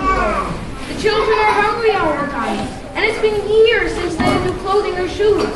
overflowing. The children are hungry all the time, and it's been years since they had new clothing or shoes.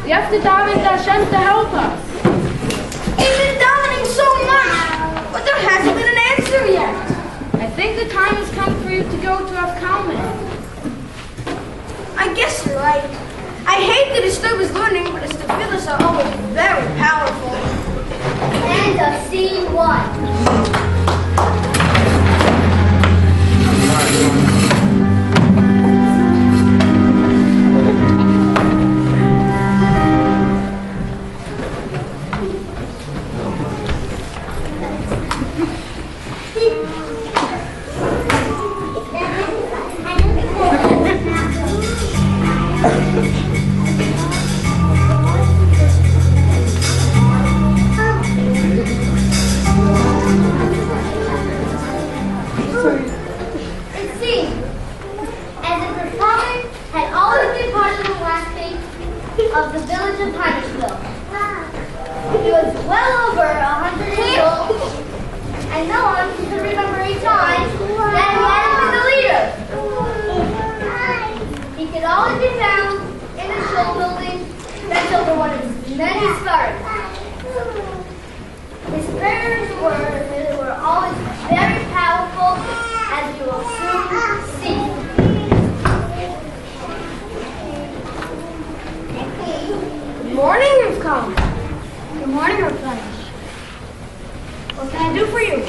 We have to daven to Hashem to help us. We've been davening so much, but there hasn't been an answer yet. I think the time has come for you to go to Afkalman. I guess you're right. I hate to disturb his learning, but his tefillahs are always very powerful. End of scene 1. Of the village of Huntersville. He was well over 100 years old, and no one could remember a time that he hadn't been the leader. He could always be found in the shul building bent over one of his many scars. His prayers were always very powerful, as you will soon see. Good morning, you've come. Good morning, Replenish. What can I do for you?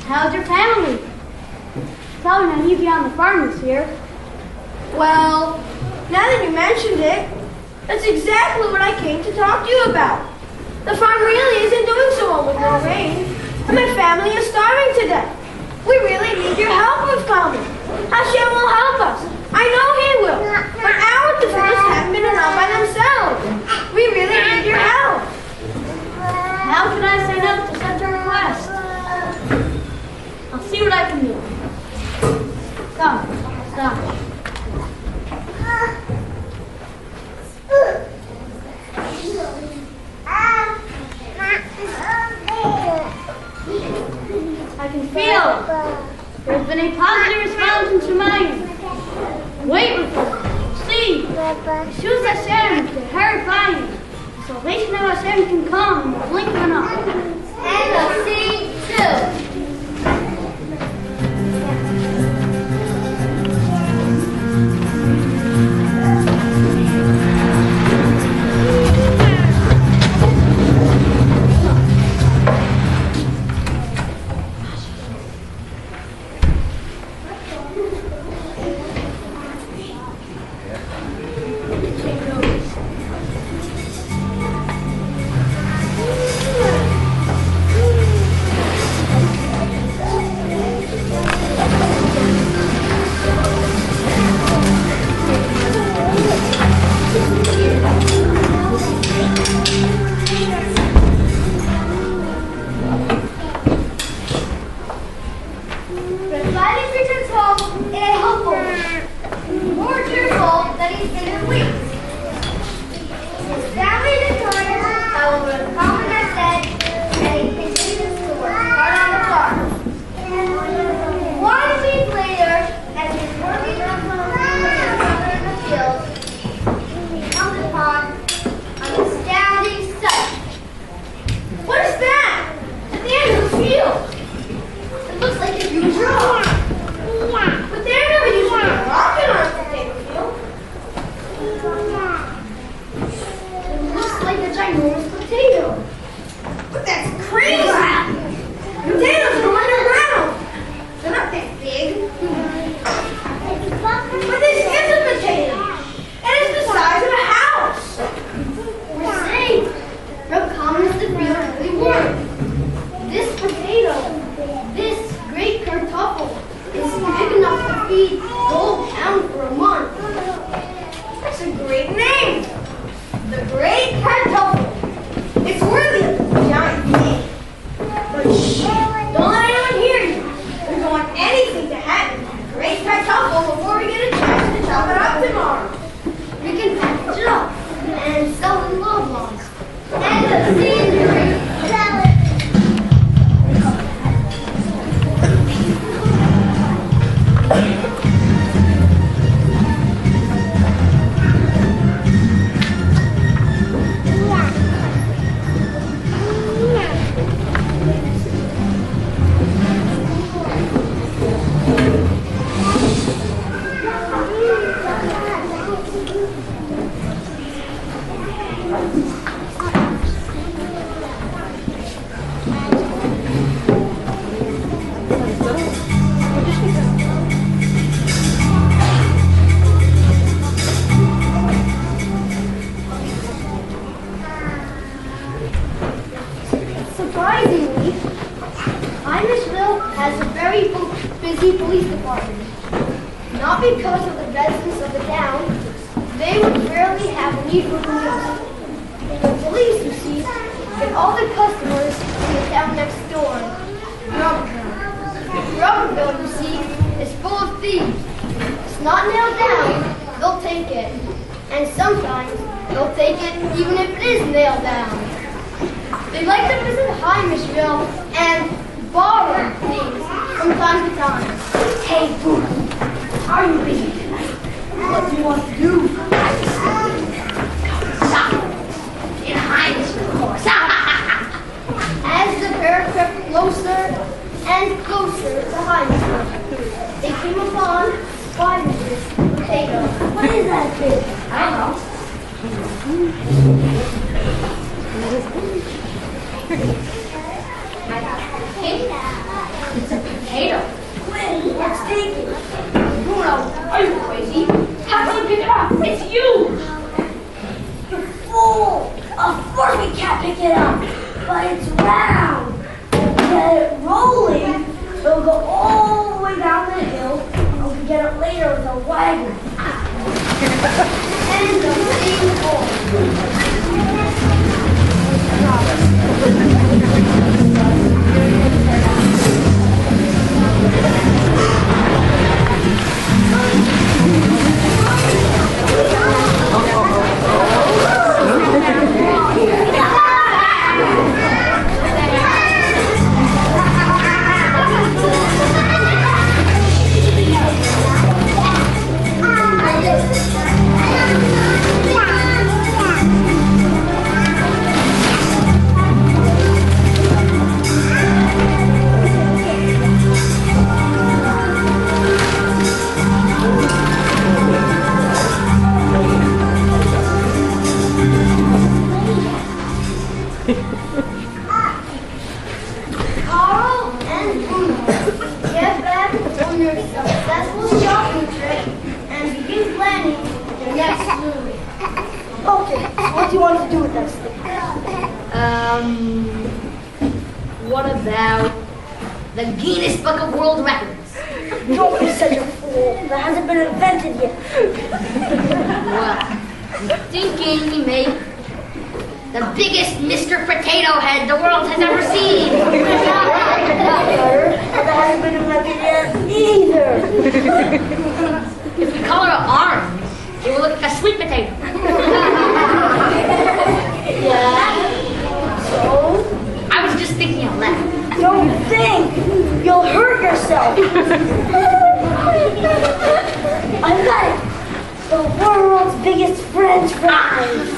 How's your family? Probably not easy on the farm this year. Well, now that you mentioned it, that's exactly what I came to talk to you about. The farm really isn't doing so well with no rain, and my family is starving to death. We really need your help with farming. Hashem will help us. I know He will. But our tefillahs haven't been enough by themselves. We really need your help. How can I say no to such a request? I'll see what I can do. Come, stop. I can feel there's been a positive response in Shemayim. Wait with us. See, Yeshua Hashem can hurry by you. The salvation of Hashem can come in the blink of an eye. End of scene 2. police department. Not because of the residents of the town, they would rarely have a need for police. The police, you see, get all the customers in the town next door, Rubberville. Rubberville, you see, is full of thieves. It's not nailed down, they'll take it. And sometimes they'll take it even if it is nailed down. They like to visit Himeshville and borrow things from time to time. Hey, Boo, are you busy tonight? What do you want to do? Stop. In Himeshville, of course. As the pair crept closer and closer to Himeshville, they came upon 5 inches potato. What is that thing? I don't know. It's a potato. Wait, let's take it. Bruno, are you crazy? How can you pick it up? It's huge. You fool! Of course we can't pick it up, but it's round. If we get it rolling, it'll go all the way down the hill, and we can get it later with a wagon. And the same hole. What about the Guinness Book of World Records? Don't be such a fool. That hasn't been invented yet. Well, I'm thinking we make the biggest Mr. Potato Head the world has ever seen. That hasn't been invented yet either. If we color it orange, it will look like a sweet potato. Yeah. So? I was just thinking out loud. Don't think. You'll hurt yourself. I've got it. The world's biggest French fries.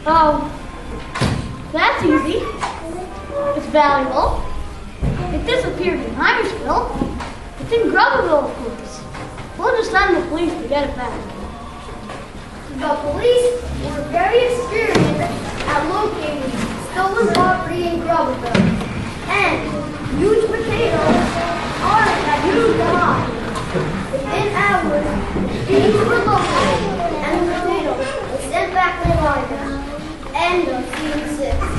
Oh, That's easy. It's valuable. It disappeared in Heimersville. It's in Grubberville, of course. We'll just send the police to get it back. The police were very experienced at locating stolen property in Grubberville. And huge potatoes are that huge high. Within hours, these were located and the potatoes were sent back to the mine. End of scene 6.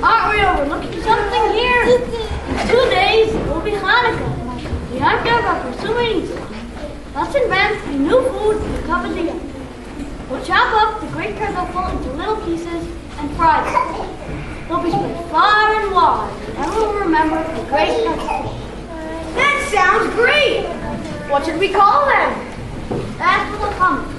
Aren't we overlooking something here? In 2 days, it will be Chanukah. We aren't there about pursuing stuff. Let's invent a new food to cover the end. We'll chop up the great turtle into little pieces and fry them. They'll be spread far and wide, and everyone will remember the great turtle. That sounds great! What should we call them? That's what will come.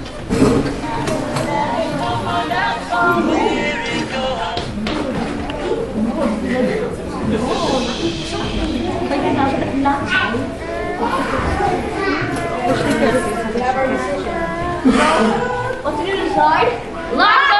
What did you decide? Lock